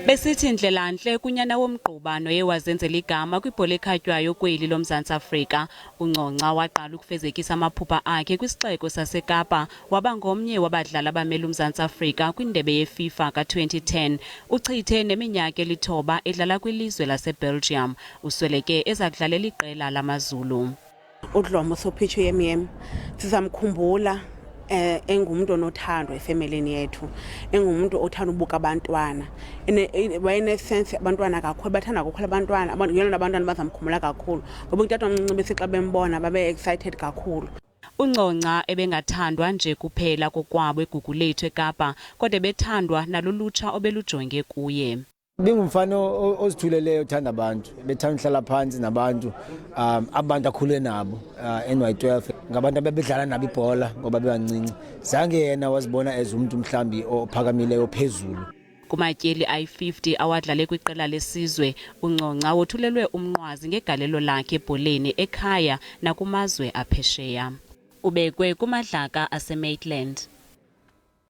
Besithi ndlelantle kunyana womgquba noye wazenzela igama kwibhola ekhatywayo kweli loMzantsi Afrika. Ungcongca waqala ukufezekisa amaphupha akhe kwisixeko saseKapa, waba ngomnye wabadlali abamele uMzantsi Afrika kwindebe yeFIFA ka-2010. Uchithe neminyaka eli-9 edlala kwilizwe laseBelgium. Usweleke ezakudlalela iqela lamaZulu. Udlomo sophicho yemyem sizamkhumbula engumuntu onothando efemelini yethu, engumuntu othanda ubuka abantwana, wayenesense abantwana kakhulu, bathanda kakhulu abantwana, ngelo abantwana bazamkhumbula kakhulu ngoba utata omncinci besixa bembona babe excited kakhulu. Ungcongca ebengathandwa nje kuphela kokwabo eGugulethu eKapa, kodwa bethandwa nalulutsha obelujonge kuye. Bengumfana ozithuleleyo uthanda abantu, bethanda uhlala phansi nabantu, abantu akhule nabo NY12 ngabantu abebedlala nabo ibhola ngoba bebancinci. Zange yena wazibona umuntu mhlambi ophakamileyo phezulu. Kumatyeli ayi-50 awadlale kwiqela lesizwe, Ungcongca wothulelwe umnqwazi ngegalelo lakhe ebholeni ekhaya nakumazwe aphesheya. Ubekwe kumadlaka aseMaitland.